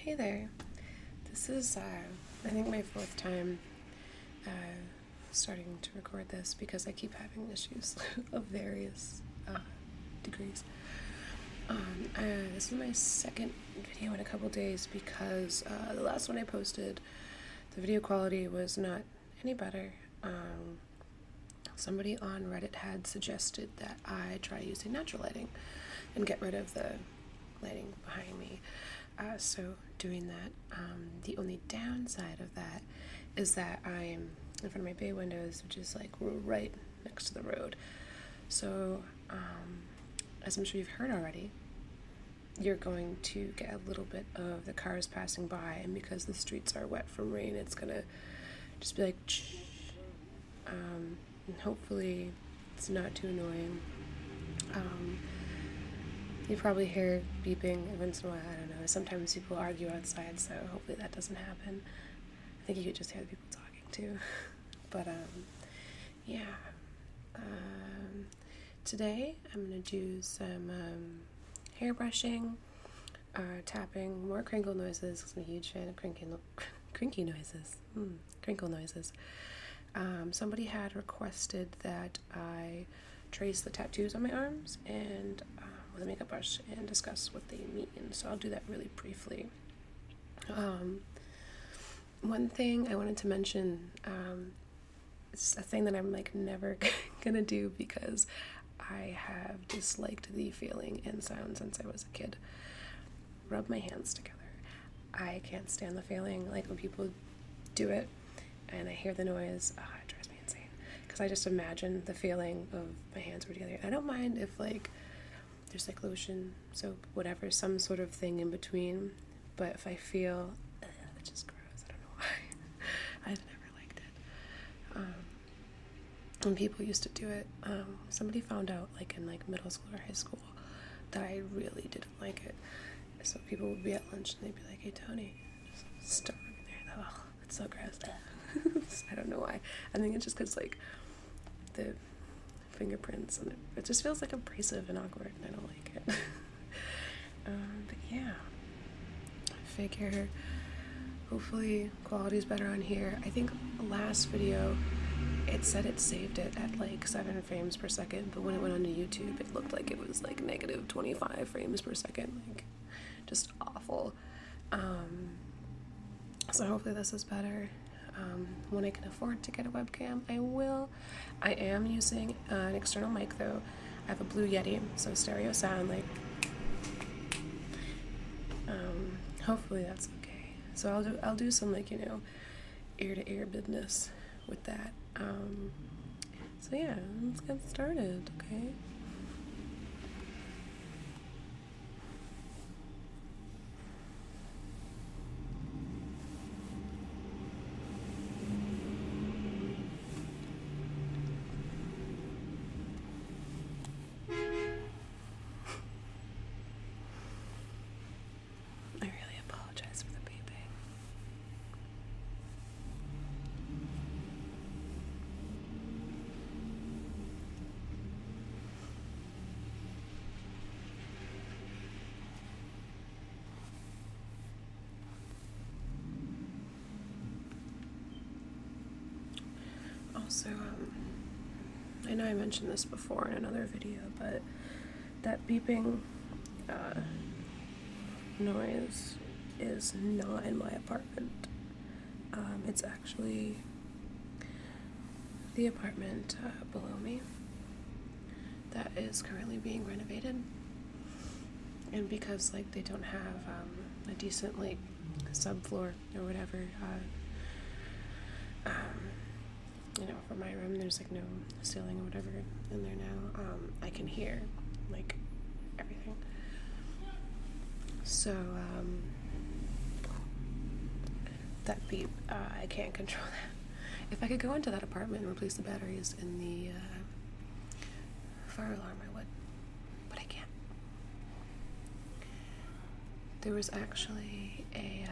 Hey there. This is, I think, my fourth time starting to record this because I keep having issues of various degrees. This is my second video in a couple days because the last one I posted, the video quality was not any better. Somebody on Reddit had suggested that I try using natural lighting and get rid of the lighting behind me. So doing that, the only downside of that is that I'm in front of my bay windows, which is like right next to the road. So, as I'm sure you've heard already, you're going to get a little bit of the cars passing by, and because the streets are wet from rain, it's gonna just be like, and hopefully it's not too annoying. You probably hear beeping once in a while, I don't know. Sometimes people argue outside, so hopefully that doesn't happen. I think you could just hear the people talking too. But, yeah. Today I'm going to do some hair brushing, tapping, more crinkle noises, because I'm a huge fan of crinkle noises. Somebody had requested that I trace the tattoos on my arms and with a makeup brush and discuss what they mean, so I'll do that really briefly. One thing I wanted to mention, it's a thing that I'm like never gonna do because I have disliked the feeling and sound since I was a kid. Rub my hands together. I can't stand the feeling, like when people do it and I hear the noise, it drives me insane because I just imagine the feeling of my hands were together. I don't mind if like there's like lotion, soap, whatever, some sort of thing in between, but if I feel it's just gross, I don't know why. I've never liked it. When people used to do it, somebody found out like in like middle school or high school that I really didn't like it. So people would be at lunch and they'd be like, "Hey Tony," just start rubbing their hand. Oh, it's so gross. I don't know why. I think it's just because like the fingerprints and it just feels like abrasive and awkward and I don't like it. But yeah, I figure hopefully quality's better on here. I think last video it said it saved it at like 7 frames per second, but when it went onto YouTube it looked like it was like negative 25 frames per second, like just awful. So hopefully this is better. When I can afford to get a webcam, I will. I am using an external mic though. I have a Blue Yeti, so stereo sound, like, hopefully that's okay. So I'll do some like, ear-to-ear business with that. So yeah, let's get started, okay? I really apologize for the beeping. Also, I know I mentioned this before in another video, but that beeping noise is not in my apartment. It's actually the apartment below me that is currently being renovated, and because like they don't have a decent like subfloor or whatever, for my room there's like no ceiling or whatever in there now. I can hear like everything. So that beep, I can't control that. If I could go into that apartment and replace the batteries in the fire alarm, I would, but I can't. There was actually a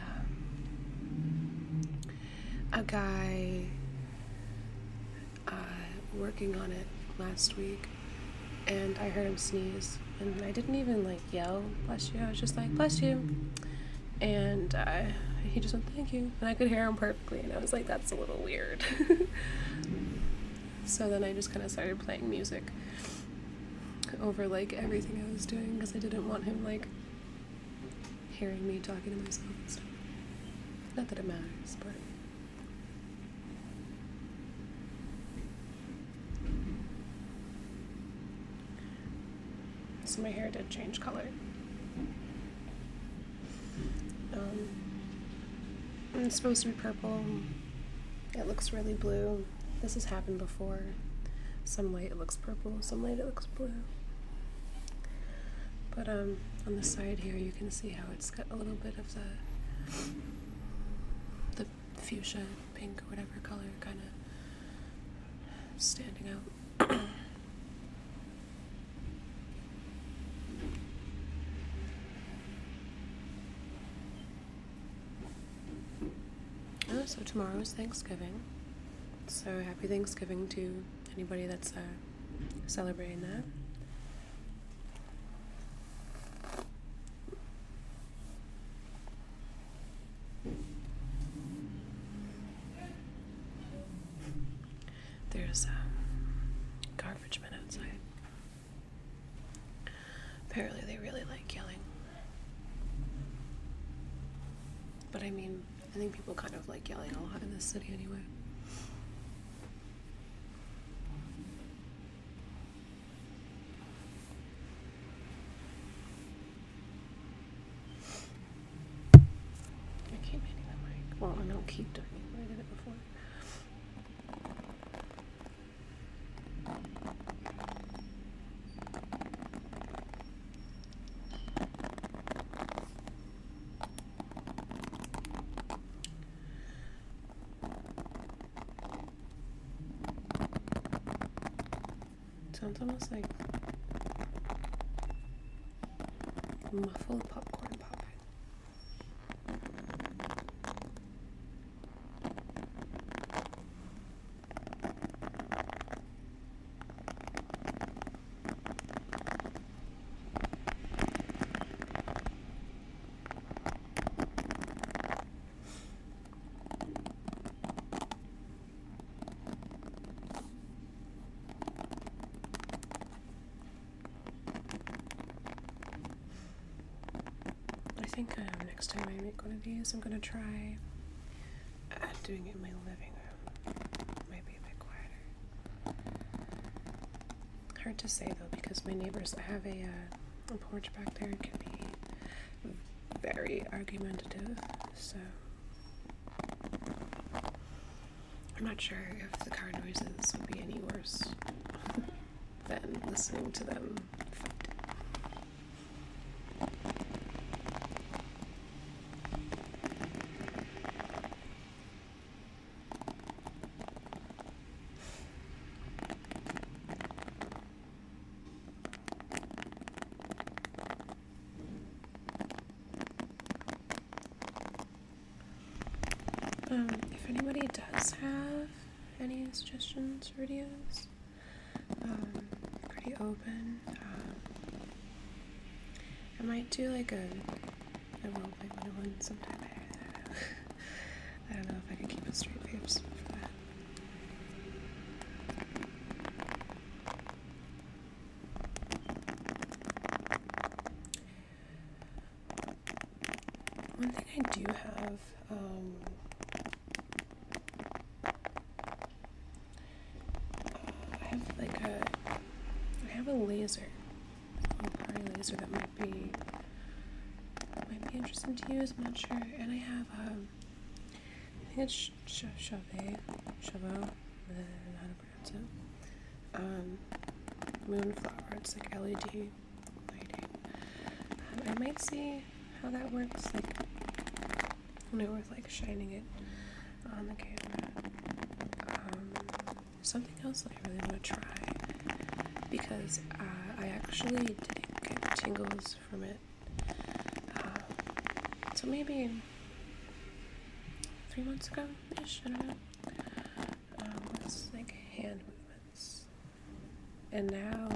guy working on it last week, and I heard him sneeze, and I didn't even like yell, "Bless you," I was just like, "Bless you," And he just went, thank you. And I could hear him perfectly, and I was like, that's a little weird. So then I just kind of started playing music over like everything I was doing, because I didn't want him like hearing me talking to myself and stuff. Not that it matters, but so my hair did change color. It's supposed to be purple. It looks really blue. This has happened before. Some light it looks purple, some light it looks blue. But on the side here you can see how it's got a little bit of the fuchsia, pink, or whatever color kind of standing out. Oh, so tomorrow is Thanksgiving. So happy Thanksgiving to anybody that's celebrating that. There's garbage men outside. Apparently they really like yelling. But I mean, I think people kind of like yelling a lot in this city anyway. I keep hitting the mic. Well, I don't keep doing it, but I did it before. Sounds almost like muffled popcorn popping. I think next time I make one of these, I'm gonna try doing it in my living room. Might be a bit quieter. Hard to say though, because my neighbors, I have a porch back there, can be very argumentative, so I'm not sure if the car noises would be any worse than listening to them fight. If anybody does have any suggestions for videos, pretty open. I might do like a roleplay 101 sometime. I don't know if I can keep a straight face for that. One thing I do have, I have a laser, a little party laser that might be interesting to use. I'm not sure. And I have, I think it's Chavo, I don't know how to pronounce it. Moonflower. It's like LED lighting. I might see how that works, like when I was like shining it on the camera. Something else that I really want to try, because I actually didn't get tingles from it. So maybe 3 months ago-ish, I don't know. It's like hand movements. And now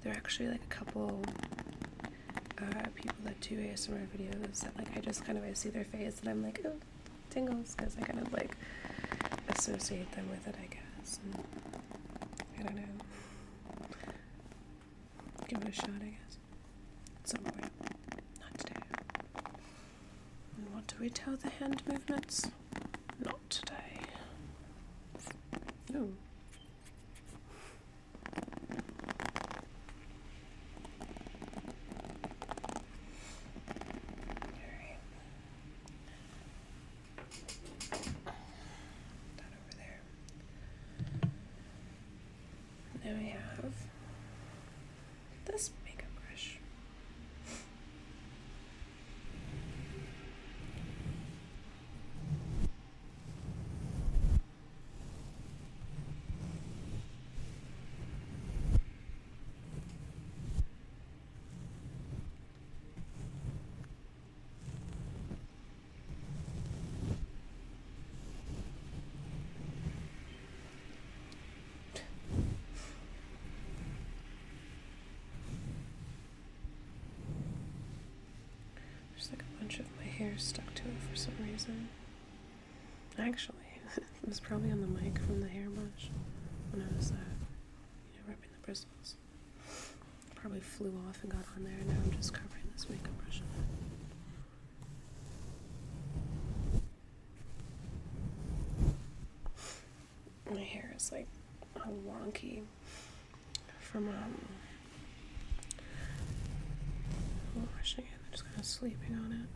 there are actually like a couple people that two ASMR videos that like I see their face and I'm like, oh, tingles, because I kind of like associate them with it, I guess. And I don't know. Give it a shot, I guess. At some point. Not today. And what do we tell the hand movements? Not today. No. Now I have this makeup brush. There's like a bunch of my hair stuck to it for some reason. Actually, it was probably on the mic from the hairbrush when I was, rubbing the bristles. It probably flew off and got on there, and now I'm just covering this makeup brush in it. My hair is like all wonky from washing it. I'm just kind of sleeping on it.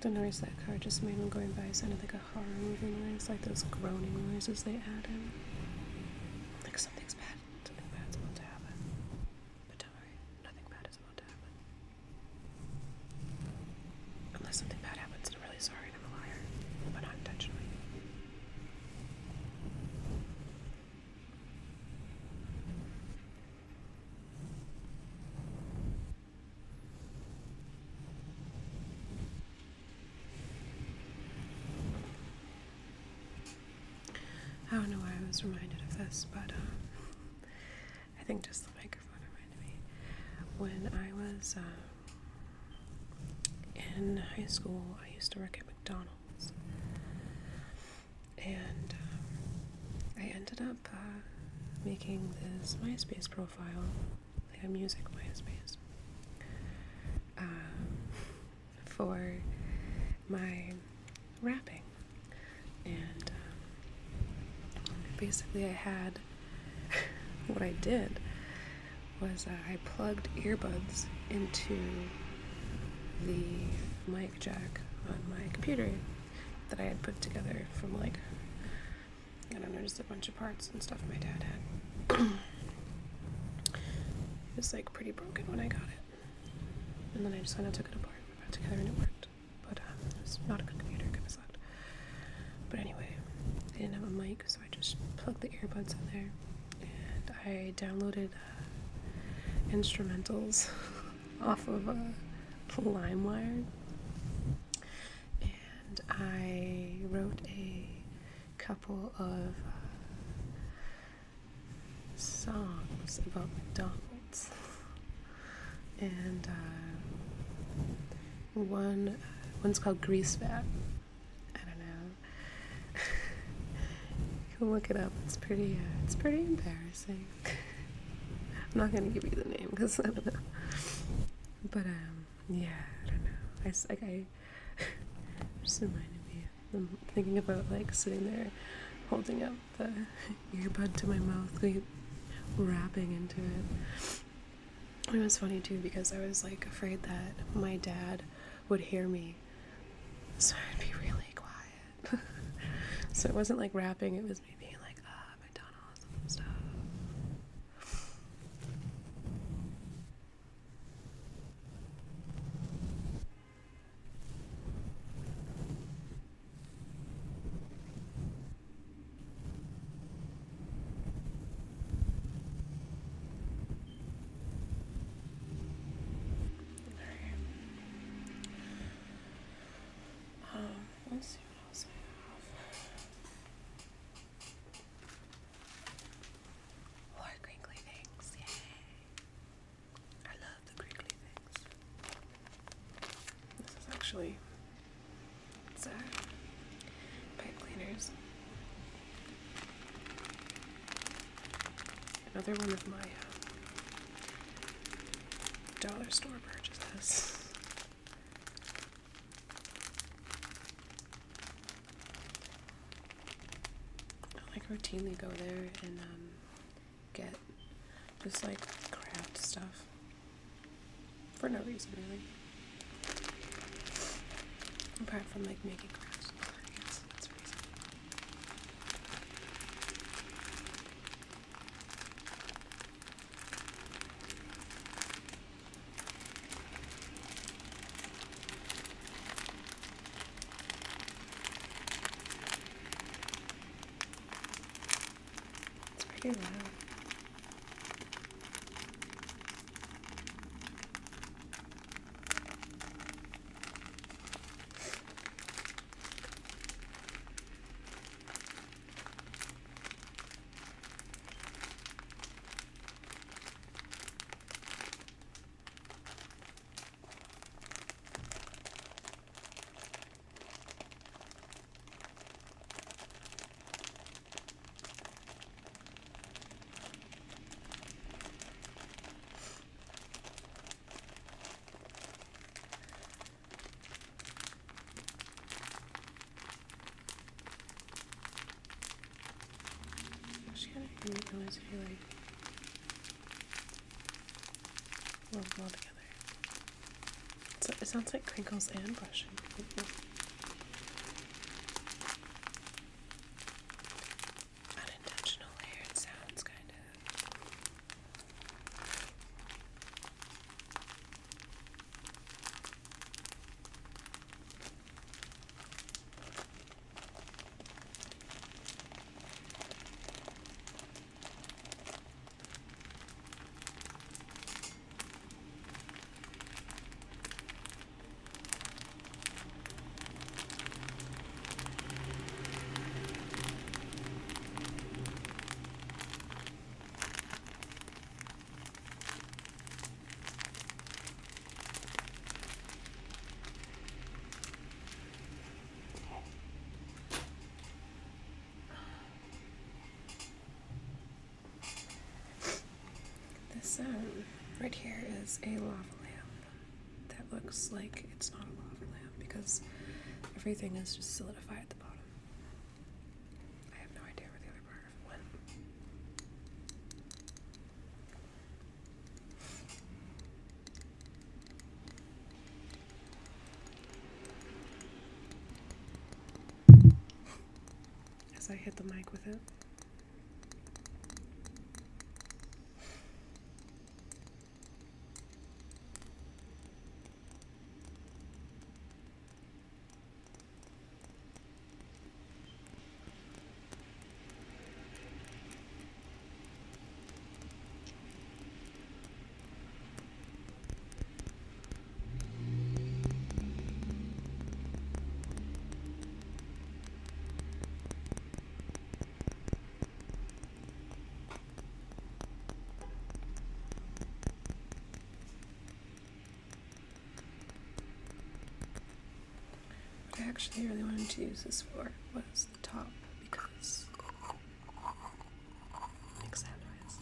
The noise that car just made when going by sounded like a horror movie noise, like those groaning noises they add in. Like something's bad bad's about to happen. But don't worry, nothing bad is about to happen. Unless something bad happens, I'm really sorry and I'm a liar, but not intentionally. I don't know why I was reminded of this, but I think just the microphone reminded me. When I was in high school, I used to work at McDonald's, and I ended up making this MySpace profile, like a music MySpace, for my rapping, and basically I had, what I did was I plugged earbuds into the mic jack on my computer that I had put together from like, I don't know, just a bunch of parts and stuff my dad had. It was like pretty broken when I got it. And then I just kind of took it apart and put it together and it worked. But it was not a good computer, it kind of sucked. But anyway, I didn't have a mic, so I just plugged the earbuds in there, and I downloaded instrumentals off of LimeWire, and I wrote a couple of songs about McDonald's, and one's called Grease Fat. Look it up. It's pretty embarrassing. I'm not gonna give you the name because I don't know. But yeah, I don't know. I just reminded me. I'm thinking about like sitting there, holding up the earbud to my mouth, like rapping into it. it was funny too because I was like afraid that my dad would hear me, so I'd be really quiet. So it wasn't like rapping, it was me being like, McDonald's and stuff. Let's see what else I have. More crinkly things, yay! I love the crinkly things. This is actually, it's pipe cleaners. Another one of my dollar store purchases. Routinely go there and get just like craft stuff for no reason really, apart from like making crafts. I guess that's a reason. Pretty loud. She had a unique noise if you like roll them all together. It sounds like crinkles and brushing. Unintentional layered sounds, kind of. This right here is a lava lamp that looks like it's not a lava lamp because everything is just solidified at the bottom. I have no idea where the other part of it went. As I hit the mic with it. What I actually really wanted to use this for was the top because it makes that noise.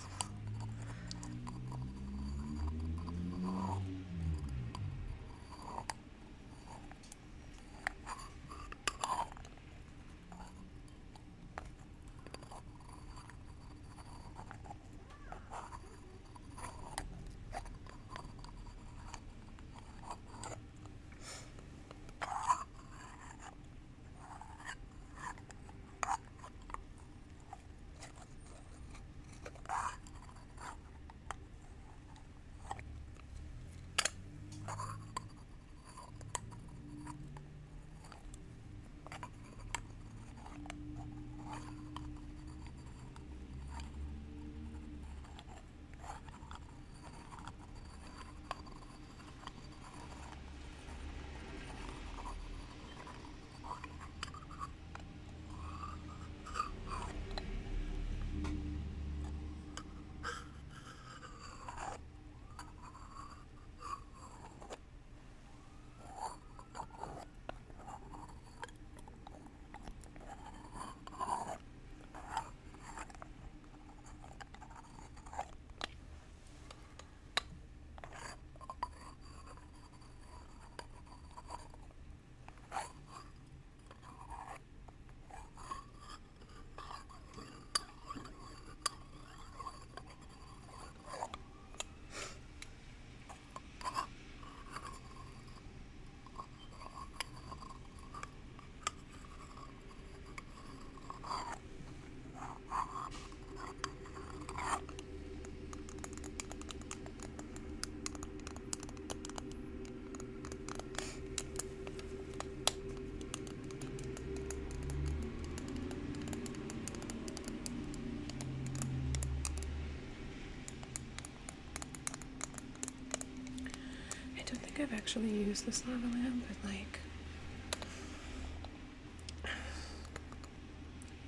think I've actually used this lava lamp in like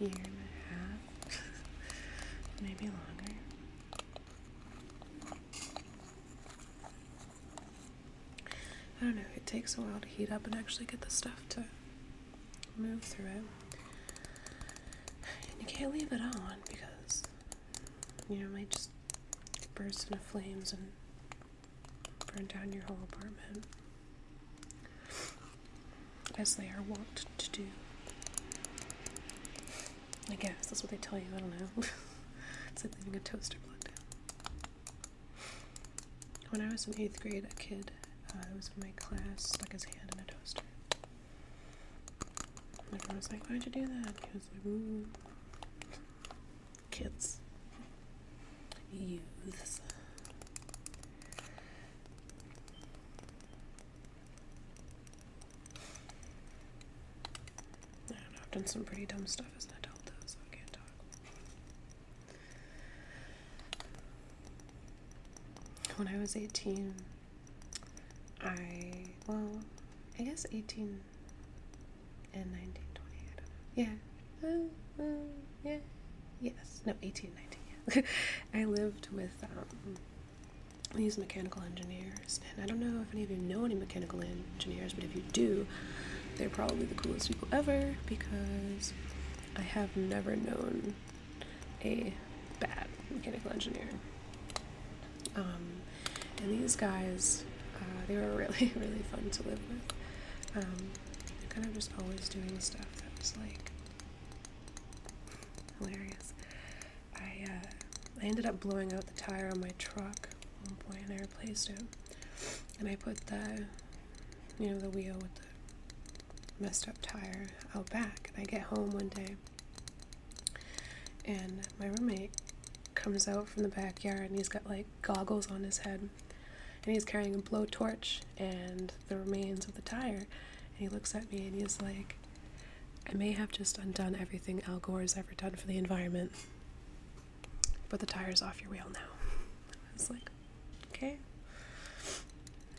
a year and a half, maybe longer. I don't know, it takes a while to heat up and actually get the stuff to move through it. And you can't leave it on because, you know, it might just burst into flames and burn down your whole apartment, as they are wont to do. I guess that's what they tell you. I don't know. It's like leaving a toaster plugged in. When I was in 8th grade, a kid that was in my class stuck his hand in a toaster. And I was like, "Why'd you do that?" He was like, "Ooh, kids, youths." I don't know. I've done some pretty dumb stuff as an adult, though, so I can't talk. When I was 18, I guess 18 and 19, 20, I don't know. Yeah. Yes. No, 18, 19, yeah. I lived with these mechanical engineers, and I don't know if any of you know any mechanical engineers, but if you do, they're probably the coolest people ever, because I have never known a bad mechanical engineer. And these guys, they were really, really fun to live with. They're kind of just always doing stuff that was like hilarious. I ended up blowing out the tire on my truck at one point, and I replaced it. And I put the wheel with the messed up tire out back. And I get home one day, and my roommate comes out from the backyard, and he's got like goggles on his head, and he's carrying a blowtorch and the remains of the tire. And he looks at me and he's like, "I may have just undone everything Al Gore's ever done for the environment, but the tire's off your wheel now." I was like, okay.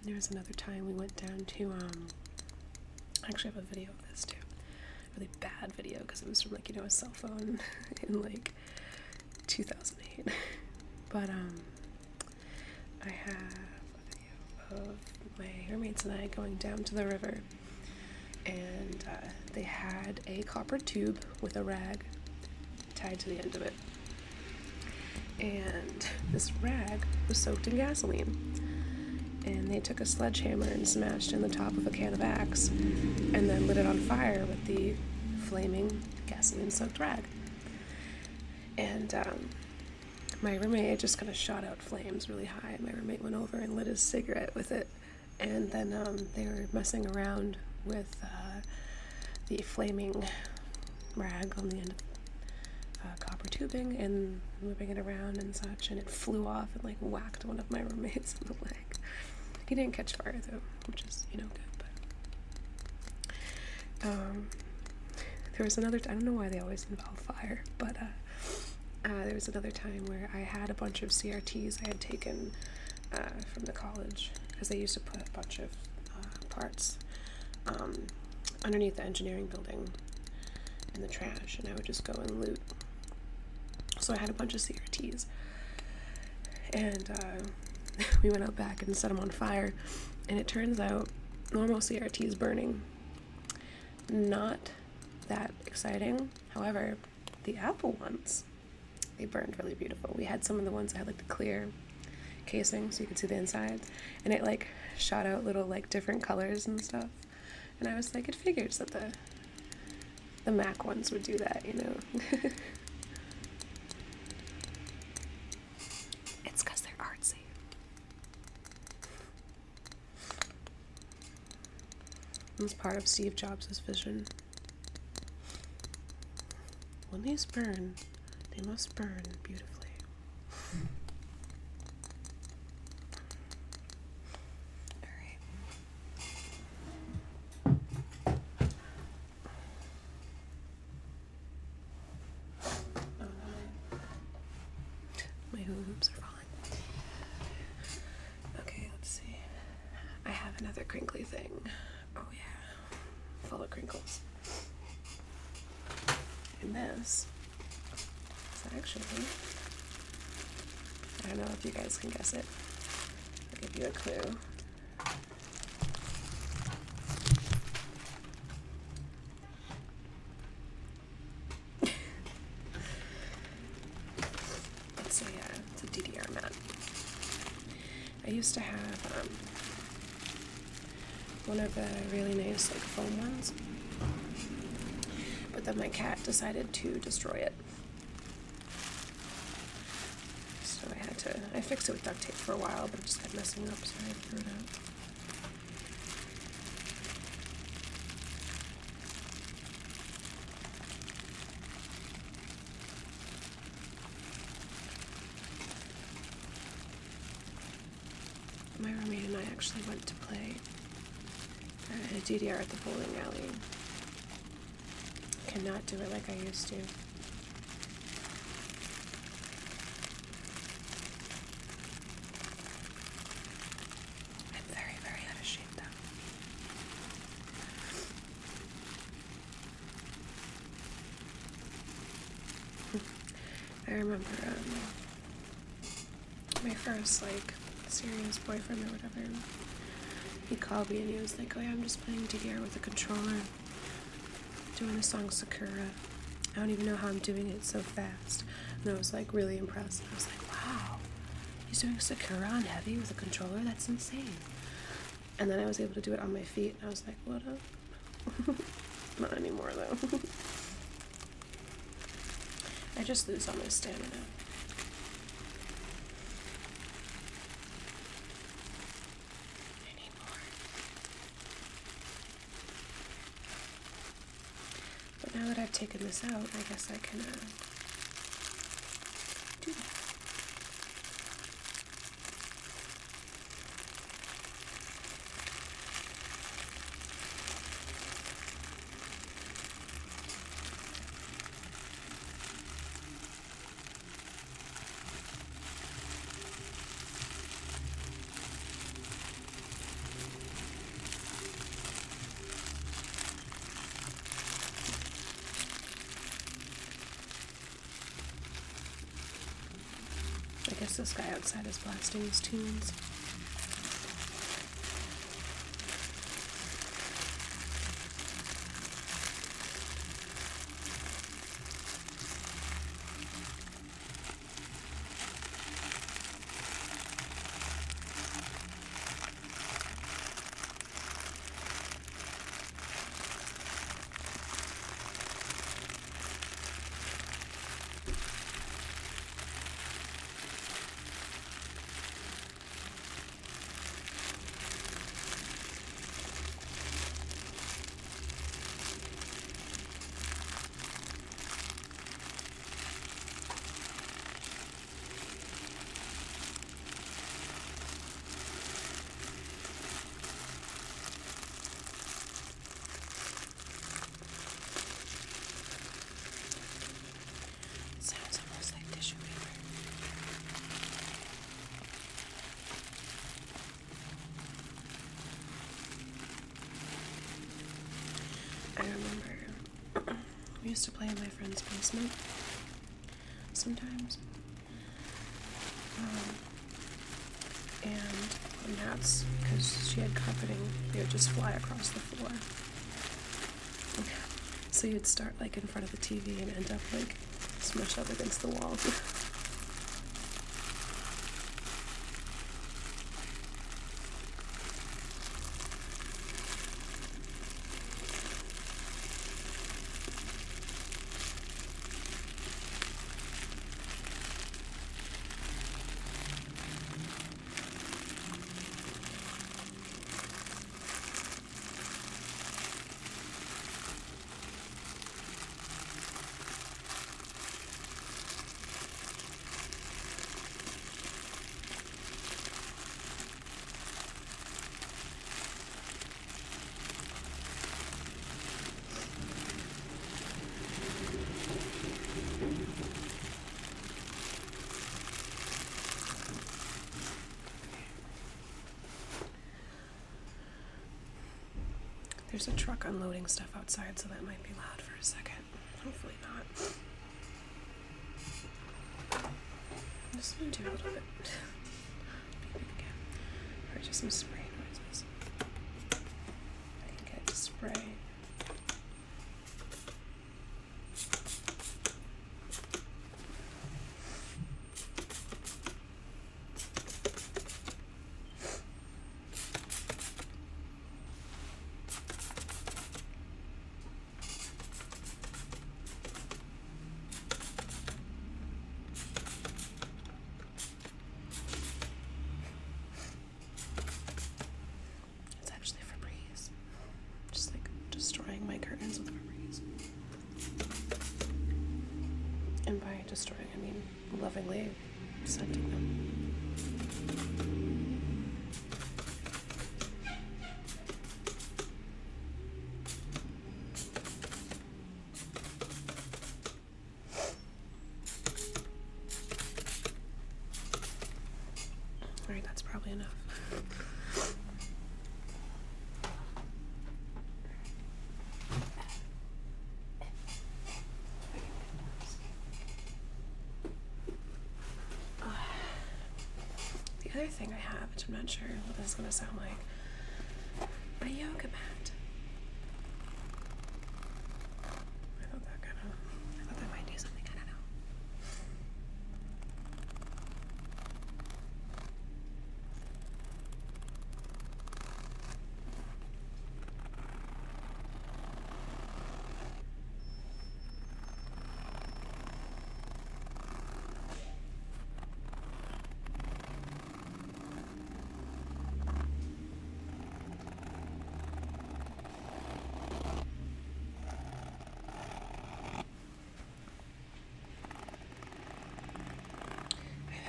There was another time we went down to, I actually have a video of this too. A really bad video, because it was from like, a cell phone in like 2008. But I have a video of my roommates and I going down to the river, and they had a copper tube with a rag tied to the end of it, and this rag was soaked in gasoline, and they took a sledgehammer and smashed in the top of a can of Axe and then lit it on fire with the flaming gasoline soaked rag. And my roommate just kind of shot out flames really high, and my roommate went over and lit his cigarette with it, and then they were messing around with the flaming rag on the end of copper tubing and moving it around and such, and it flew off and like whacked one of my roommates in the leg. He didn't catch fire though, which is good. But there was another I don't know why they always involve fire, but there was another time where I had a bunch of CRTs I had taken from the college, because they used to put a bunch of parts underneath the engineering building in the trash, and I would just go and loot. So I had a bunch of CRTs, and we went out back and set them on fire, and it turns out normal CRTs burning, not that exciting. However, the Apple ones, they burned really beautiful. We had some of the ones that had like the clear casing so you could see the inside, and it like shot out little like different colors and stuff, and I was like, it figures that the Mac ones would do that, It's because they're artsy. It was part of Steve Jobs' vision. When these burn, they must burn beautifully. My hoops are falling. Okay, let's see. I have Another crinkly thing. Oh yeah, full of crinkles. And this is actually, I don't know if you guys can guess it. I'll give you a clue. It's a DDR mat. I used to have one of the really nice like foam ones, but then my cat decided to destroy it. So I fixed it with duct tape for a while, but it just kept messing up, so I threw it out. My roommate and I actually went to play a DDR at the bowling alley. Cannot do it like I used to. I'm very, very out of shape though. I remember my first like serious boyfriend or whatever. He called me and he was like, "Oh yeah, I'm just playing DDR with a controller, doing the song Sakura. I don't even know how I'm doing it so fast." And I was like really impressed. I was like, "Wow, he's doing Sakura on heavy with a controller? That's insane." And then I was able to do it on my feet, and I was like, "What up?" Not anymore though. I just lose all my stamina. Now that I've taken this out, I guess I can do that. I guess this guy outside is blasting his tunes. I remember we used to play in my friend's basement sometimes. And mats, because she had carpeting, they would just fly across the floor. So you'd start like in front of the TV and end up like smushed up against the wall. There's a truck unloading stuff outside, so that might be loud for a second. Hopefully not. I'm just gonna do a little bit. Beeping again. Or just some spray noises. I can get spray. Destroying my curtains with Febreze. And by destroying, I mean lovingly scenting them. Alright, that's probably enough. The other thing I have, which I'm not sure what this is going to sound like, a yoga mat. I thought that might do something, I don't know.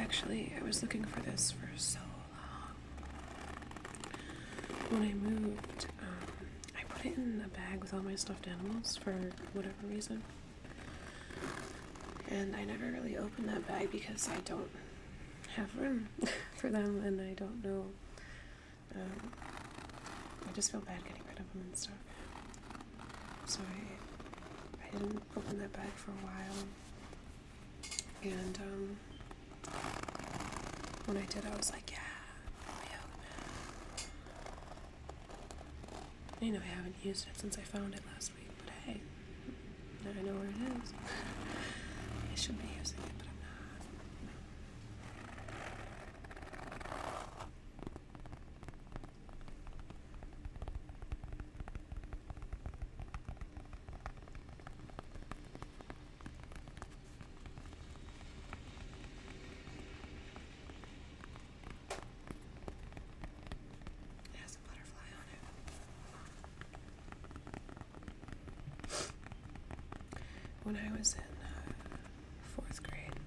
Actually, I was looking for this for so long. When I moved, I put it in a bag with all my stuffed animals for whatever reason. And I never really opened that bag because I don't have room for them, and I don't know. I just feel bad getting rid of them and stuff. So I didn't open that bag for a while. And when I did, I was like, yeah, you know, I haven't used it since I found it last week, but hey, now I know where it is. I should be using it, but I'm not. When I was in 4th grade,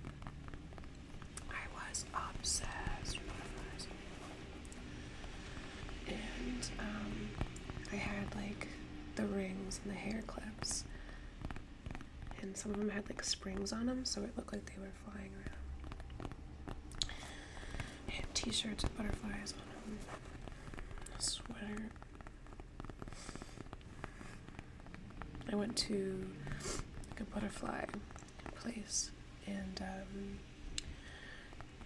I was obsessed with butterflies. And I had like the rings and the hair clips. And some of them had like springs on them, so it looked like they were flying around. I had t-shirts with butterflies on them. A sweater. I went to a butterfly place, and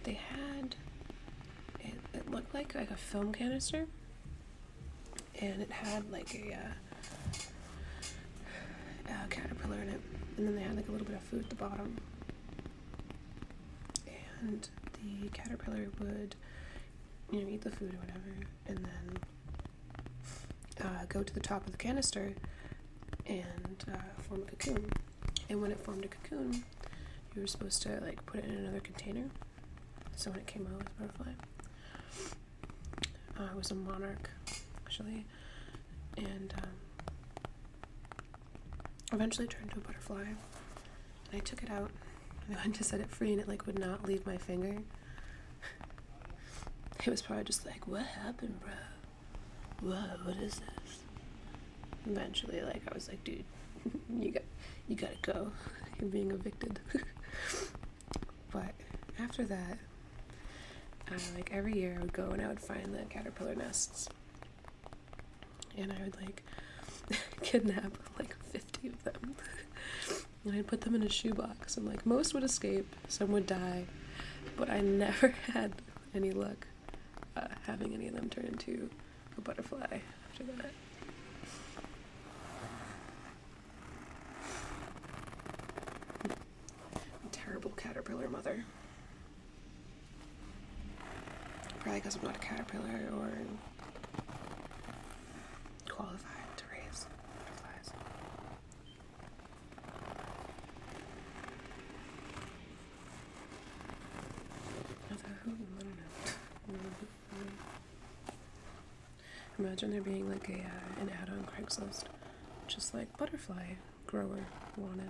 they had it looked like a film canister, and it had like a caterpillar in it, and then they had like a little bit of food at the bottom, and the caterpillar would, you know, eat the food or whatever, and then go to the top of the canister and form a cocoon. And when it formed a cocoon, you were supposed to like put it in another container. So when it came out, it was a butterfly. It was a monarch, actually, and eventually turned into a butterfly. And I took it out, and I went to set it free, and it like would not leave my finger. It was probably just like, "What happened, bro? Whoa, what is this?" Eventually, like I was like, "Dude, you gotta go. You're being evicted." But after that, like every year I would go and I would find the caterpillar nests, and I would like kidnap like 50 of them. And I'd put them in a shoebox, and like most would escape, some would die, but I never had any luck having any of them turn into a butterfly after that. Terrible caterpillar mother. Probably because I'm not a caterpillar or qualified to raise butterflies. I don't know. Imagine there being like an ad on Craigslist, just like butterfly grower wanted.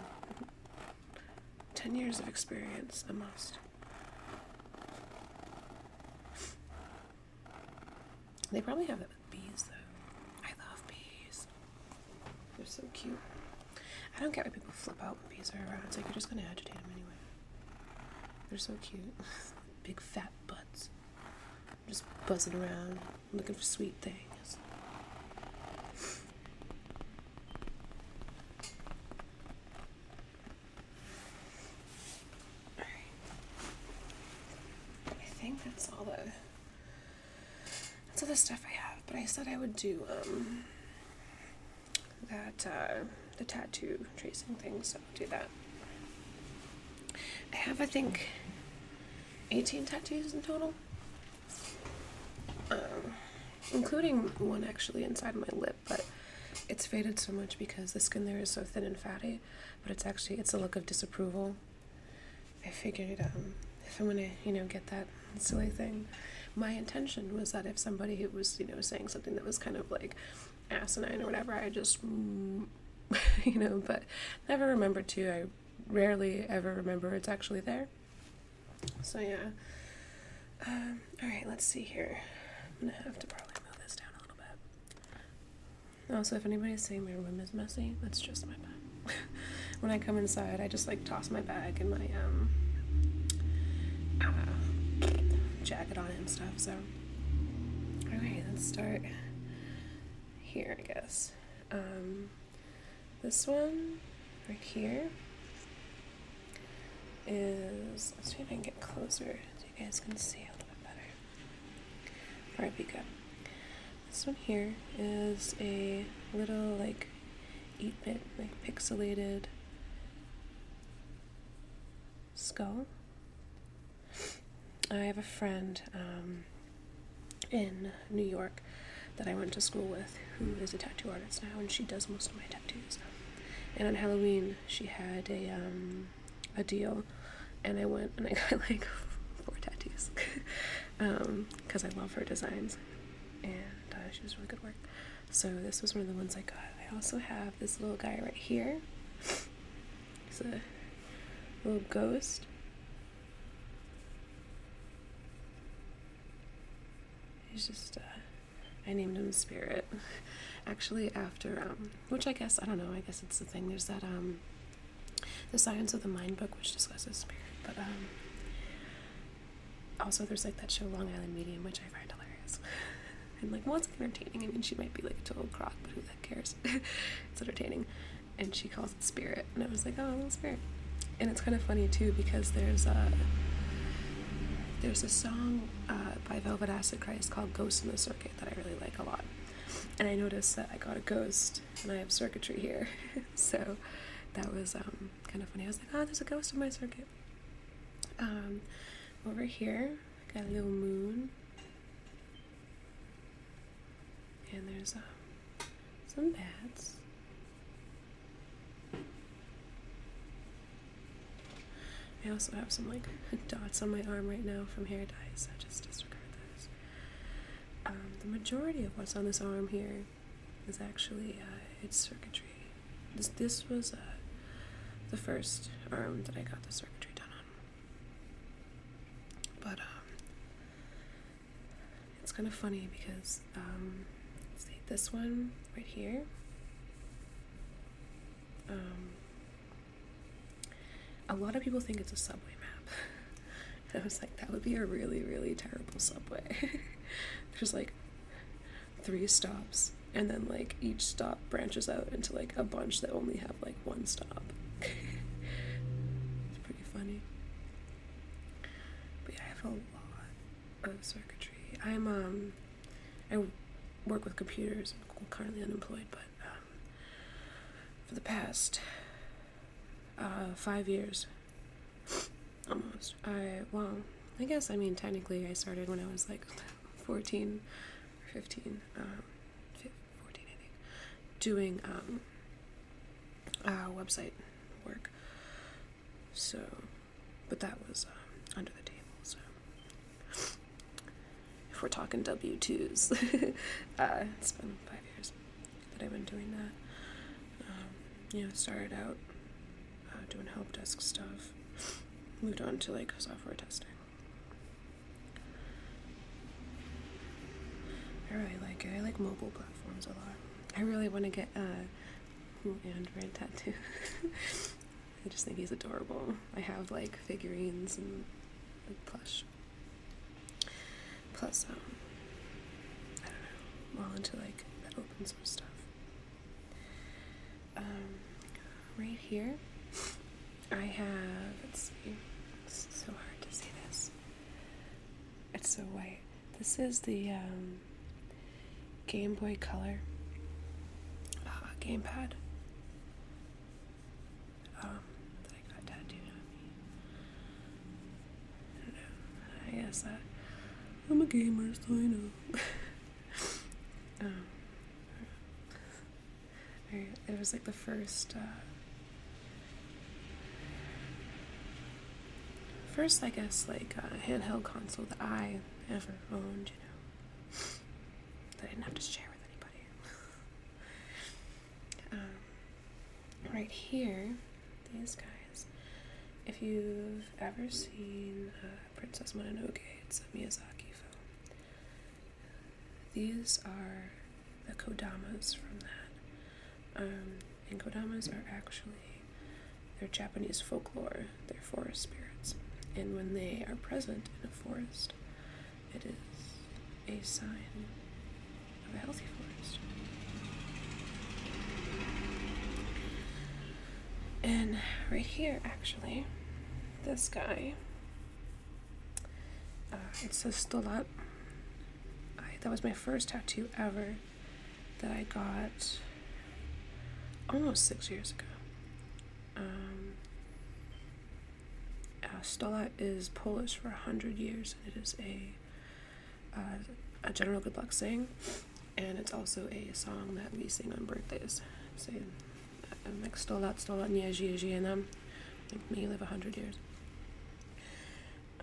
10 years of experience, a must. They probably have that with bees, though. I love bees. They're so cute. I don't get why people flip out when bees are around. It's like you're just gonna agitate them anyway. They're so cute. Big fat butts. Just buzzing around, looking for sweet things. That's all the stuff I have, but I said I would do the tattoo tracing thing, so I'll do that. I have, I think, 18 tattoos in total, including one actually inside my lip, but it's faded so much because the skin there is so thin and fatty, but it's a look of disapproval. I figured if I'm gonna, get that silly thing, my intention was that if somebody was, saying something that was kind of like asinine or whatever, I just, but never remembered to. I rarely ever remember it's actually there. So yeah. Alright, let's see here. I'm gonna have to probably move this down a little bit. Also, if anybody's saying my room is messy, that's just my bag. When I come inside, I just like toss my bag and my jacket on it and stuff, so alright, let's start here, I guess. This one right here is, let's see if I can get closer so you guys can see a little bit better. Probably be good. This one here is a little like 8-bit like pixelated skull. I have a friend in New York that I went to school with who is a tattoo artist now, and she does most of my tattoos. And on Halloween she had a deal, and I went and I got like 4 tattoos because I love her designs, and she does really good work. So this was one of the ones I got. I also have this little guy right here. It's a little ghost. He's just, I named him Spirit. Actually, after, which I guess, I don't know, I guess it's the thing. There's that, the Science of the Mind book, which discusses spirit. But, also there's like that show Long Island Medium, which I find hilarious. And like, well, it's entertaining. I mean, she might be like a total crock, but who the heck cares? It's entertaining. And she calls it Spirit. And I was like, oh, little Spirit. And it's kind of funny too, because there's a song by Velvet Acid Christ called Ghost in the Circuit that I really like a lot. And I noticed that I got a ghost and I have circuitry here. So that was kind of funny. I was like, oh, there's a ghost in my circuit. Over here, got a little moon. And there's some bats. I also have some like dots on my arm right now from hair dye, so just disregard those. The majority of what's on this arm here is actually it's circuitry. This was the first arm that I got the circuitry done on. But it's kind of funny because let's see, this one right here. A lot of people think it's a subway map. And I was like, that would be a really, really terrible subway. There's like 3 stops and then like each stop branches out into like a bunch that only have like one stop. It's pretty funny. But yeah, I have a lot of circuitry. I work with computers. I'm currently unemployed, but for the past 5 years, almost. I guess, I mean, technically I started when I was like 14 or 15, 14, I think, doing website work. So, but that was under the table, so if we're talking W-2s, it's been 5 years that I've been doing that. Started out doing help desk stuff, moved on to like software testing. I really like it. I like mobile platforms a lot. I really want to get Android tattoo. I just think he's adorable. I have like figurines and like plush. Plus, I don't know, I'm all into like that open source stuff. Right here, I have, let's see, it's so hard to see this. It's so white. This is the Game Boy Color gamepad that I got tattooed on me. I don't know. I guess that I'm a gamer, so I know. It was like the first, I guess, like handheld console that I ever owned, that I didn't have to share with anybody. Right here, these guys, if you've ever seen Princess Mononoke, it's a Miyazaki film. These are the kodamas from that. And kodamas are actually, they're Japanese folklore, they're forest spirits. And when they are present in a forest, it is a sign of a healthy forest. And right here, actually, this guy, it's a stolat. That was my first tattoo ever that I got almost 6 years ago. Stolat is Polish for 100 years. It is a general good luck saying, and it's also a song that we sing on birthdays. Saying, I'm like Stolat, Stolat, nie żyje nam. May you live 100 years.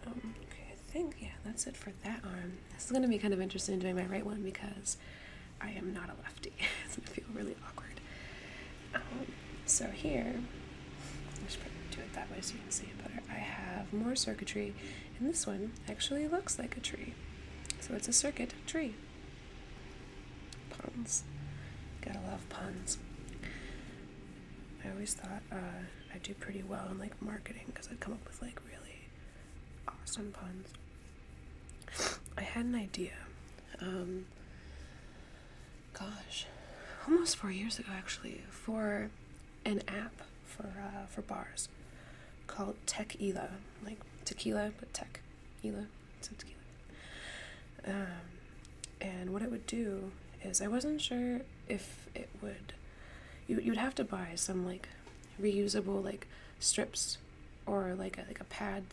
Okay, I think, yeah, that's it for that arm. This is going to be kind of interesting doing my right one because I am not a lefty. It's going to feel really awkward. So here, I'm just going to do it that way so you can see it better. I have more circuitry, and this one actually looks like a tree. So it's a circuit tree. Puns. Gotta love puns. I always thought I'd do pretty well in like marketing because I'd come up with like really awesome puns. I had an idea. Almost 4 years ago actually, for an app for bars called Tequila, like tequila but tequila, so tequila. And what it would do is, I wasn't sure if it would, you'd have to buy some like reusable like strips or like a pad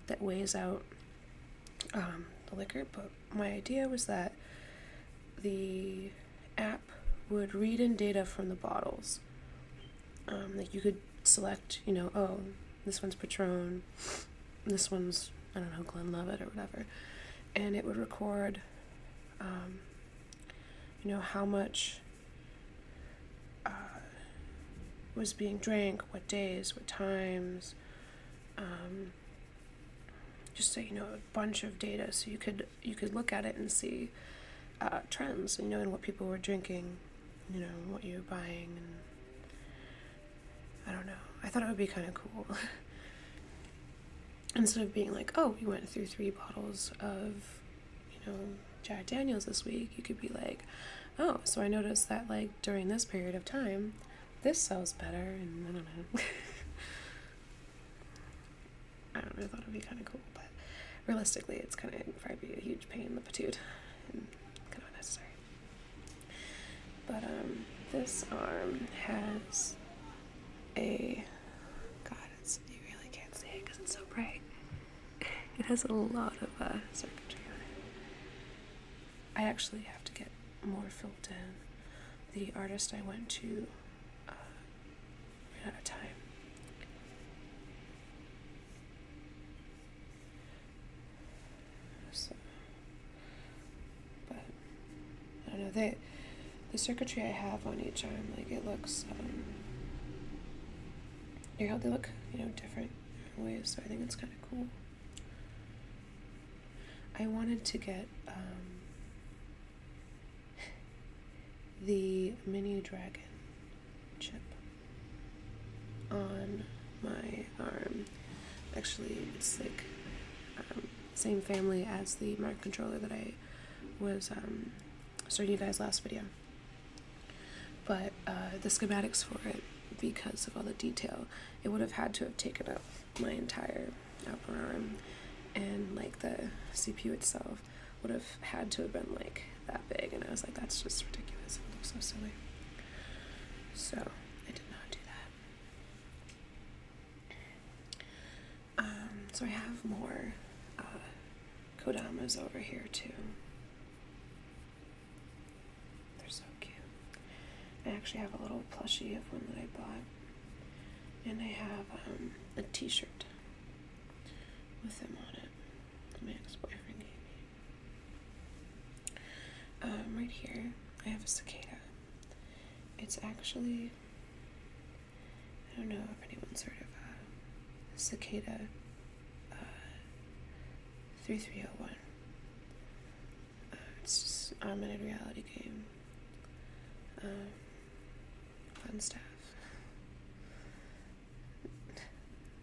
that weighs out the liquor, but my idea was that the app would read in data from the bottles. Like you could select, oh, this one's Patron, this one's, I don't know, Glenlivet or whatever, and it would record, how much was being drank, what days, what times, just so a bunch of data, so you could look at it and see trends, and what people were drinking, what you were buying, and I don't know. I thought it would be kind of cool. Instead of being like, oh, we went through 3 bottles of, Jack Daniels this week, you could be like, oh, so I noticed that like during this period of time, this sells better, and I don't know. I don't know, I thought it'd be kind of cool, but realistically, it's kind of probably a huge pain in the patoot and kind of unnecessary. But this arm has a, God, you really can't see it because it's so bright. It has a lot of circuitry on it. I actually have to get more filled in. The artist I went to ran out of time. So, but I don't know, the circuitry I have on each arm, like it looks, they look, different ways, so I think it's kind of cool. I wanted to get the mini dragon chip on my arm. Actually, it's like same family as the mic controller that I was showing you guys last video. But the schematics for it, because of all the detail, it would have had to have taken up my entire upper arm, and like the CPU itself would have had to have been like that big, and I was like, that's just ridiculous, it looks so silly. So I did not do that. So I have more Kodamas over here too. They're so cute. I actually have a little plushie of one that I bought, and I have a t-shirt with them on it that my ex-boyfriend gave me. Right here I have a cicada. It's actually, I don't know if anyone's heard of cicada 3301. It's just an augmented reality game. Fun stuff.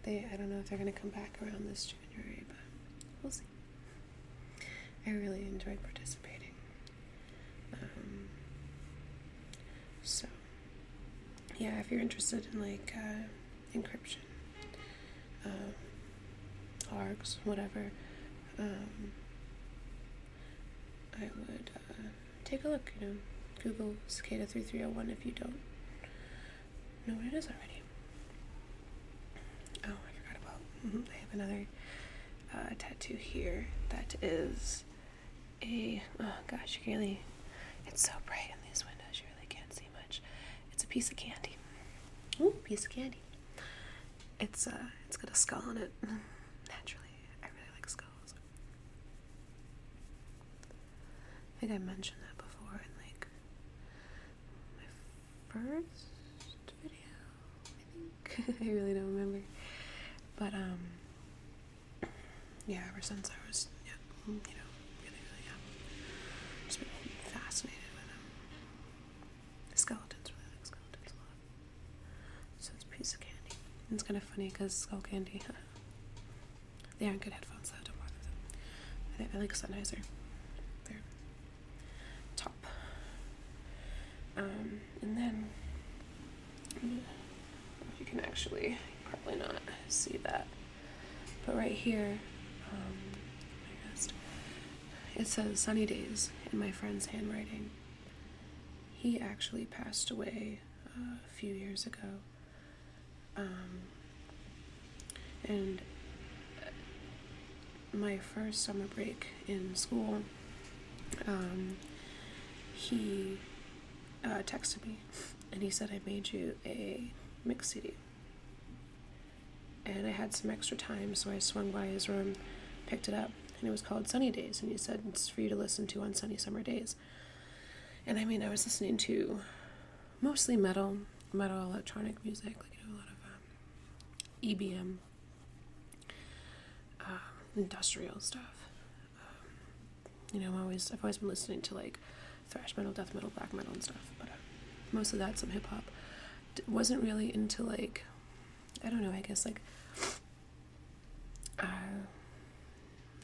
I don't know if they're going to come back around this January, but we'll see. I really enjoyed participating. So, yeah, if you're interested in like encryption, ARGs, whatever, I would take a look, Google Cicada 3301 if you don't know what it is already. Oh, I forgot about, I have another tattoo here that is oh gosh, really, it's so bright in these windows, you really can't see much. It's a piece of candy. Ooh, piece of candy. It's got a skull on it. Naturally, I really like skulls. I think I mentioned that before in like my first video, I think. I really don't remember. But yeah, ever since I was really young, just been fascinated with skeletons. Really like skeletons a lot. So it's a piece of candy. And it's kind of funny because skull candy, they aren't good headphones, though, don't bother them. I like Sennheiser. They're top. And then, you can actually probably not see that, but right here, it says Sunny Days in my friend's handwriting. He actually passed away a few years ago. And my first summer break in school, he texted me and he said, I made you a mix CD. And I had some extra time, so I swung by his room, picked it up, and it was called Sunny Days, and he said it's for you to listen to on sunny summer days. And I mean, I was listening to mostly metal electronic music, like a lot of EBM, industrial stuff. I've always been listening to like thrash metal, death metal, black metal, and stuff, but most of that, some hip hop. Wasn't really into like, I don't know, I guess like,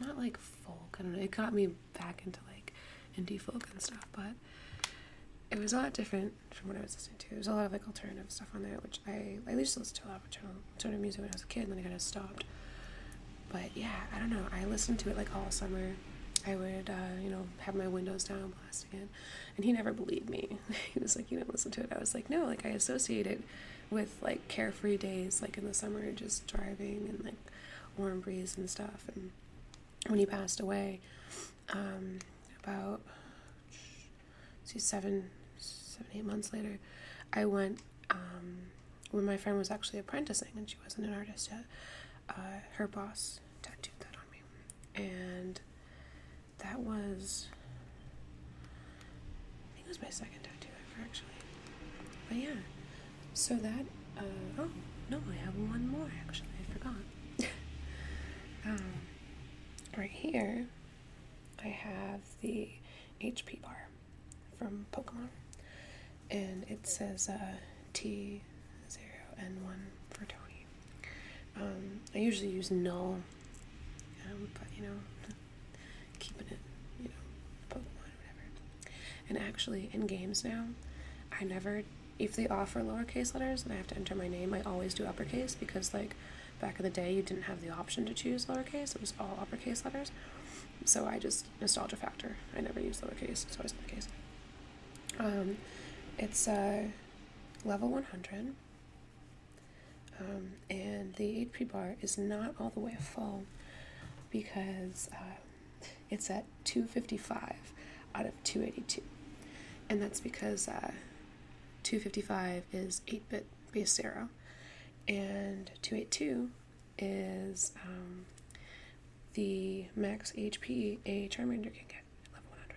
not like folk, I don't know, it got me back into like indie folk and stuff, but it was a lot different from what I was listening to. There was a lot of like alternative stuff on there, which I used to listen to a lot of alternative music when I was a kid, and then I kind of stopped. But yeah, I don't know. I listened to it like all summer. I would, have my windows down, blasting it, and he never believed me. He was like, "You don't listen to it." I was like, "No, like I associate it with like carefree days, like in the summer, just driving and like warm breeze and stuff." And when he passed away, about 7-8 months later, I went, when my friend was actually apprenticing and she wasn't an artist yet, her boss tattooed that on me, and that was, I think it was my second tattoo ever, actually. But yeah, so that, oh, no, I have one more, actually, I forgot. Right here, I have the HP bar from Pokemon, and it says, T0N1 for Tony. I usually use null, but, keeping it, Pokemon or whatever. And actually, in games now, I never, if they offer lowercase letters and I have to enter my name, I always do uppercase, because, like, back in the day, you didn't have the option to choose lowercase. It was all uppercase letters. So I just, nostalgia factor, I never use lowercase, so it's uppercase. It's, level 100. And the HP bar is not all the way full, because it's at 255 out of 282, and that's because 255 is 8-bit base 0, and 282 is the max HP a Charmander can get at level 100,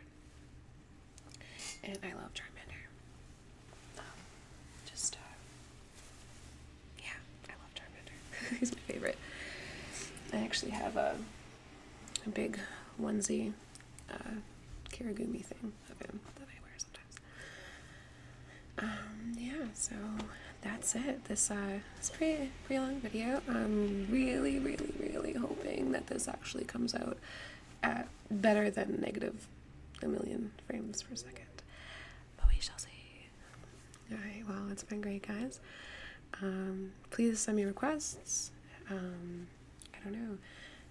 and I love Charmander. He's my favorite. I actually have a big onesie Kirigumi thing of him that I wear sometimes. Yeah, so that's it. This is pretty long video. I'm really, really, really hoping that this actually comes out at better than negative a million frames per second. But we shall see. Alright, well, it's been great, guys. Please send me requests. I don't know.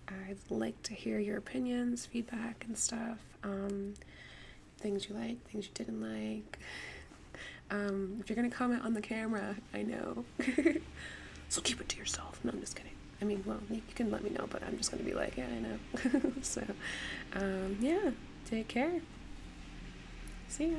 I'd like to hear your opinions, feedback, and stuff. Things you liked, things you didn't like. If you're gonna comment on the camera, I know. So keep it to yourself. No, I'm just kidding. I mean, well, you can let me know, but I'm just gonna be like, yeah, I know. So, yeah, take care. See ya.